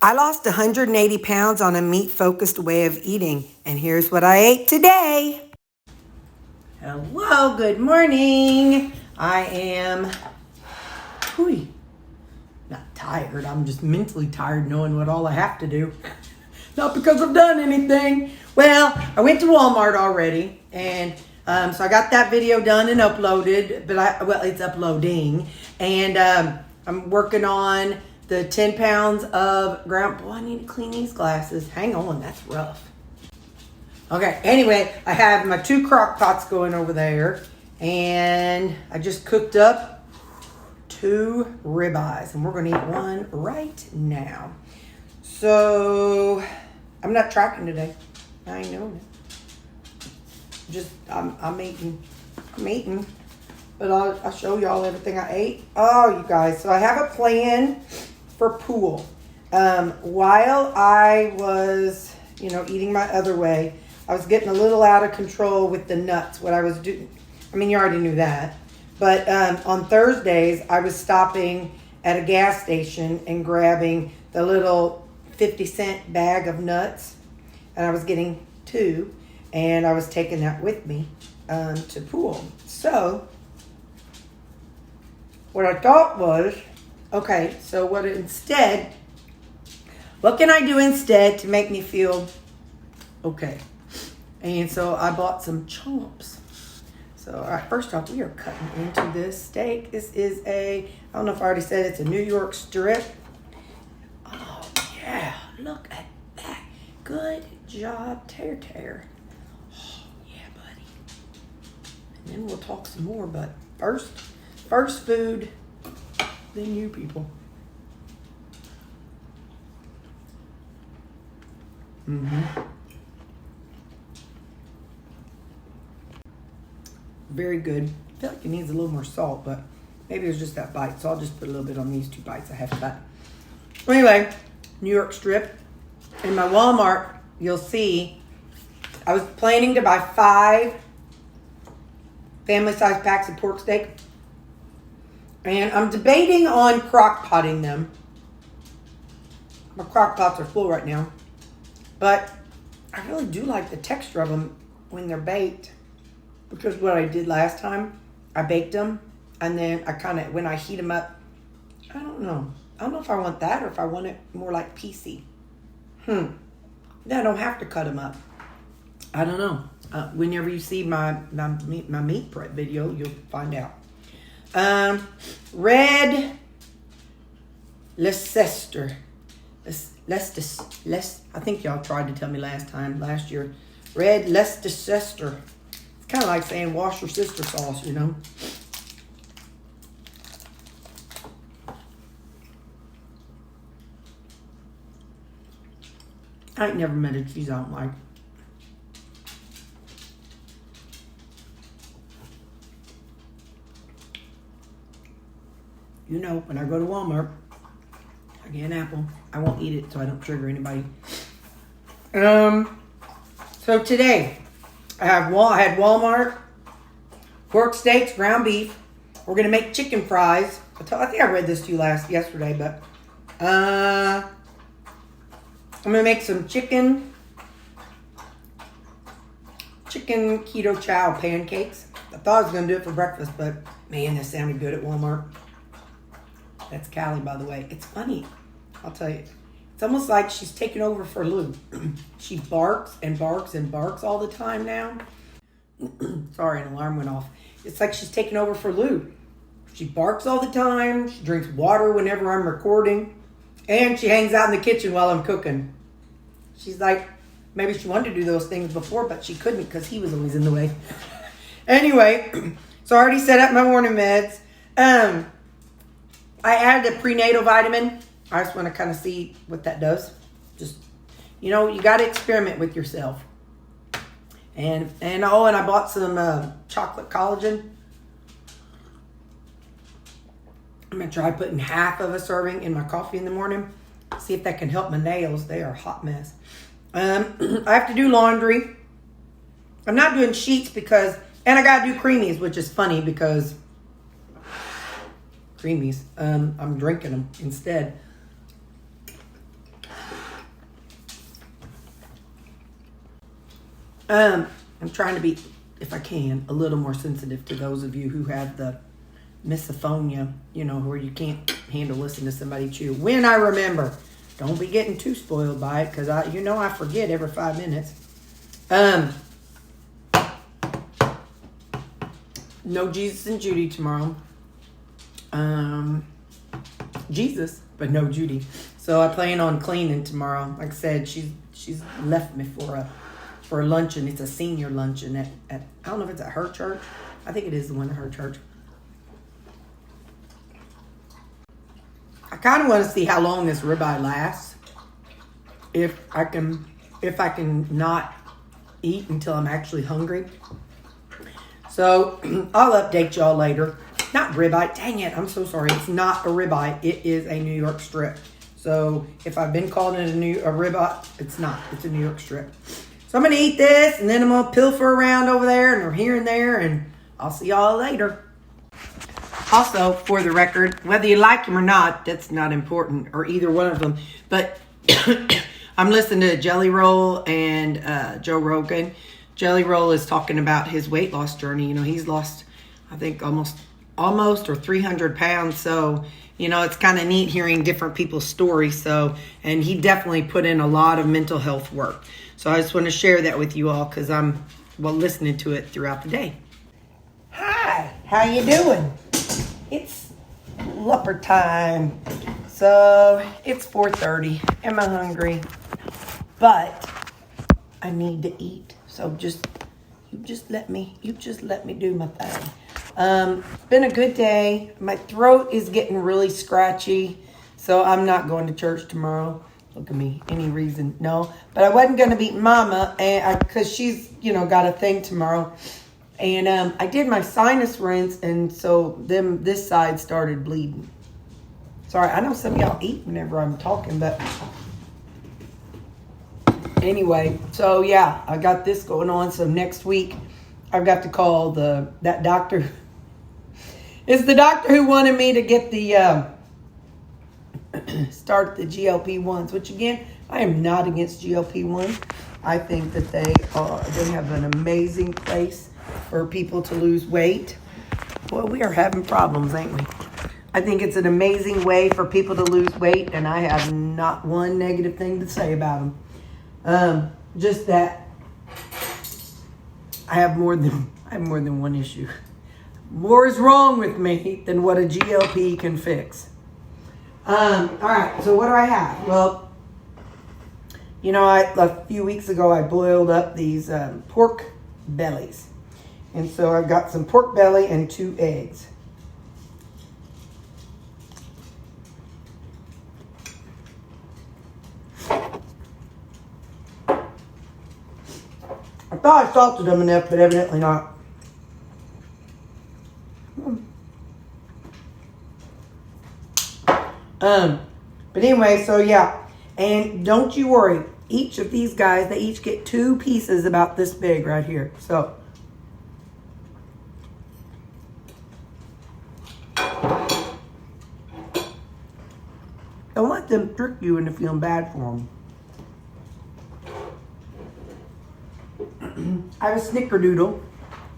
I lost 180 pounds on a meat-focused way of eating, and here's what I ate today. Hello, good morning. I am not tired. I'm just mentally tired knowing what all I have to do. Not because I've done anything. Well, I went to Walmart already, and so I got that video done and uploaded, but it's uploading, and I'm working on the 10 pounds of ground. Boy, I need to clean these glasses. Hang on, that's rough. Okay, anyway, I have my 2 crock pots going over there, and I just cooked up 2 ribeyes, and we're going to eat one right now. So, I'm not tracking today. I ain't doing it. Just, I'm eating. But I'll show y'all everything I ate. Oh, you guys, so I have a plan for pool. While I was, eating my other way, I was getting a little out of control with the nuts. What I was doing, you already knew that. But on Thursdays, I was stopping at a gas station and grabbing the little 50-cent bag of nuts. And I was getting 2. And I was taking that with me to pool. So, what I thought was, okay, so what can I do instead to make me feel okay? And so I bought some chomps. So, all right, first off, we are cutting into this steak. This is I don't know if I already said it's a New York strip. Oh, yeah, look at that. Good job, Terri. Oh, yeah, buddy. And then we'll talk some more, but first food, then you people. Very good. I feel like it needs a little more salt, but maybe it was just that bite, so I'll just put a little bit on these 2 bites I have cut. Anyway, New York strip. In my Walmart, you'll see I was planning to buy 5 family-sized packs of pork steak. And I'm debating on crock potting them. My crock pots are full right now. But I really do like the texture of them when they're baked. Because what I did last time, I baked them. And then when I heat them up, I don't know. I don't know if I want that or if I want it more like piecey. Then I don't have to cut them up. I don't know. Whenever you see my meat prep video, you'll find out. Red Leicester. I think y'all tried to tell me last year. Red Leicester. It's kind of like saying wash your sister sauce, I ain't never met a cheese I don't like. When I go to Walmart, I get an apple. I won't eat it so I don't trigger anybody. So today, I had Walmart, pork steaks, ground beef. We're going to make chicken fries. I think I read this to you yesterday, but I'm going to make some chicken keto chow pancakes. I thought I was going to do it for breakfast, but man, that sounded good at Walmart. That's Callie, by the way. It's funny. I'll tell you. It's almost like she's taking over for Lou. She barks and barks and barks all the time now. Sorry, an alarm went off. It's like she's taking over for Lou. She barks all the time. She drinks water whenever I'm recording. And she hangs out in the kitchen while I'm cooking. She's like, maybe she wanted to do those things before, but she couldn't because he was always in the way. Anyway, so I already set up my morning meds. I added a prenatal vitamin. I just want to kind of see what that does. Just, you got to experiment with yourself. And I bought some chocolate collagen. I'm going to try putting half of a serving in my coffee in the morning. See if that can help my nails. They are a hot mess. I have to do laundry. I'm not doing sheets and I got to do creamies, which is funny because creamies. I'm drinking them instead. I'm trying to be, if I can, a little more sensitive to those of you who have the misophonia, you know, where you can't handle listening to somebody chew. When I remember, don't be getting too spoiled by it, because I forget every 5 minutes. No Jesus and Judy tomorrow. Jesus, but no Judy. So I plan on cleaning tomorrow. Like I said, she's left me for a luncheon. It's a senior luncheon at I don't know if it's at her church. I think it is the one at her church. I kind of want to see how long this ribeye lasts. If I can not eat until I'm actually hungry. So I'll update y'all later. Not ribeye. Dang it. I'm so sorry. It's not a ribeye. It is a New York strip. So if I've been calling it a ribeye, it's not. It's a New York strip. So I'm going to eat this, and then I'm going to pilfer around over there and here and there, and I'll see y'all later. Also, for the record, whether you like him or not, that's not important, or either one of them. But I'm listening to Jelly Roll and Joe Rogan. Jelly Roll is talking about his weight loss journey. You know, he's lost, I think, almost or 300 pounds. So, you know, it's kind of neat hearing different people's stories. So, and he definitely put in a lot of mental health work. So I just want to share that with you all, because I'm, listening to it throughout the day. Hi, how you doing? It's supper time. So it's 4:30. Am I hungry? But I need to eat. So you just let me do my thing. It's been a good day. My throat is getting really scratchy, so I'm not going to church tomorrow. Look at me. Any reason? No. But I wasn't going to beat Mama, because she's, got a thing tomorrow. And I did my sinus rinse, and so this side started bleeding. Sorry, I know some of y'all eat whenever I'm talking, but anyway, so yeah, I got this going on. So next week, I've got to call that doctor. It's the doctor who wanted me to get the start the GLP-1s, which again, I am not against GLP-1s. I think that they have an amazing place for people to lose weight. Well, we are having problems, ain't we? I think it's an amazing way for people to lose weight, and I have not one negative thing to say about them. Just that I have more than one issue. More is wrong with me than what a GLP can fix. All right, so what do I have? Well, a few weeks ago I boiled up these pork bellies. And so I've got some pork belly and 2 eggs. I thought I salted them enough, but evidently not. But anyway, so yeah. And don't you worry. Each of these guys, they each get 2 pieces about this big right here. So don't let them trick you into feeling bad for them. I have a snickerdoodle.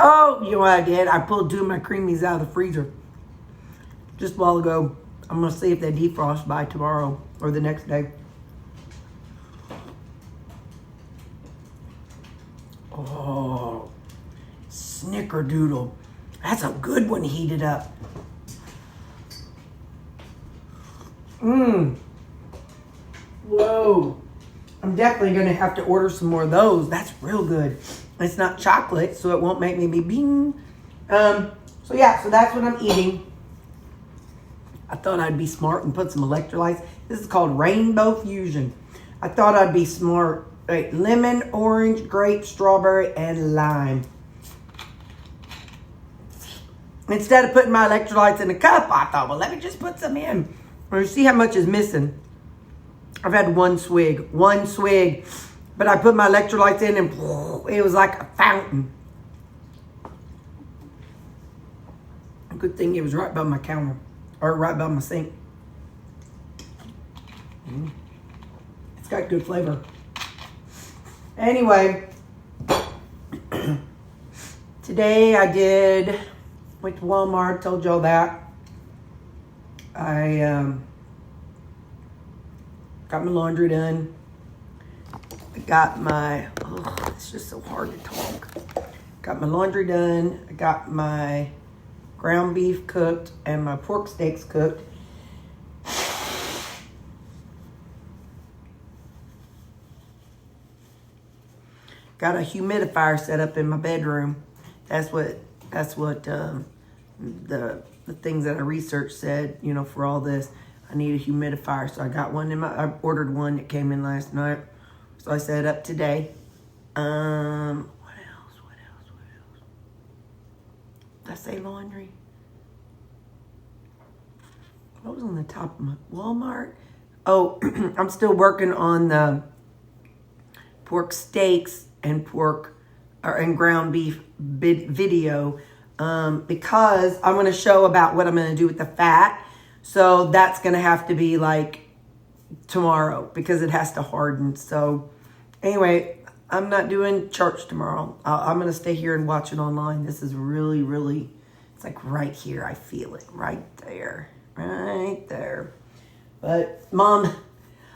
Oh, you know what I did? I pulled 2 of my creamies out of the freezer just a while ago. I'm going to see if they defrost by tomorrow or the next day. Oh, snickerdoodle. That's a good one heated up. Whoa. I'm definitely going to have to order some more of those. That's real good. It's not chocolate, so it won't make me be bing. So that's what I'm eating. I thought I'd be smart and put some electrolytes. This is called Rainbow Fusion. I thought I'd be smart. Right, lemon, orange, grape, strawberry, and lime. Instead of putting my electrolytes in a cup, I thought, well, let me just put some in. Or see how much is missing. I've had one swig, but I put my electrolytes in and it was like a fountain. Good thing it was right by my counter, or right by my sink. It's got good flavor. Anyway, today I went to Walmart, told y'all that. I got my laundry done. I got my, it's just so hard to talk. Got my laundry done. I got my ground beef cooked and my pork steaks cooked. Got a humidifier set up in my bedroom. That's what the things that I researched said, you know, for all this. I need a humidifier. So I got one I ordered one that came in last night. So I set it up today. What else? Did I say laundry? What was on the top of my Walmart? Oh, I'm still working on the pork steaks and and ground beef video because I'm going to show about what I'm going to do with the fat. So that's going to have to be like tomorrow because it has to harden. So anyway, I'm not doing church tomorrow. I'm going to stay here and watch it online. This is really, really, it's like right here. I feel it right there. Right there. But I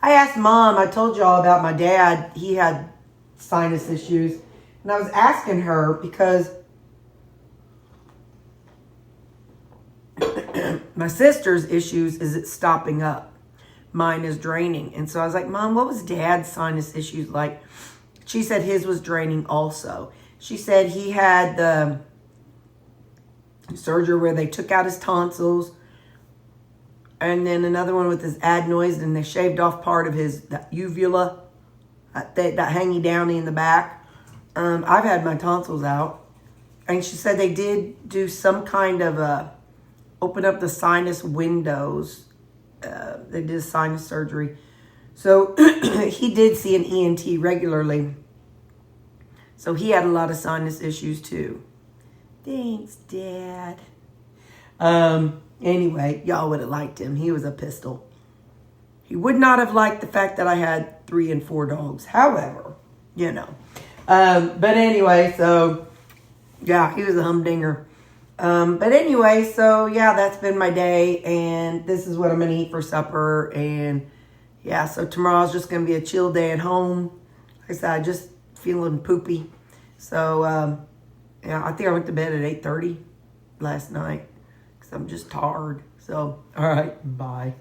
asked Mom, I told y'all about my dad. He had sinus issues. And I was asking her because my sister's issues is it's stopping up. Mine is draining. And so I was like, Mom, what was Dad's sinus issues like? She said his was draining also. She said he had the surgery where they took out his tonsils. And then another one with his adenoids, and they shaved off part of his uvula, that hanging down in the back. I've had my tonsils out. And she said they did do some kind of open up the sinus windows. They did sinus surgery. So he did see an ENT regularly. So he had a lot of sinus issues too. Thanks, Dad. Anyway, y'all would have liked him. He was a pistol. He would not have liked the fact that I had 3 and 4 dogs. However, you know. But anyway, so, yeah, he was a humdinger. But anyway, so, yeah, that's been my day. And this is what I'm going to eat for supper. And, yeah, so tomorrow's just going to be a chill day at home. Like I said, I just feeling poopy. So, yeah, I think I went to bed at 8:30 last night. I'm just tired. So, all right, bye.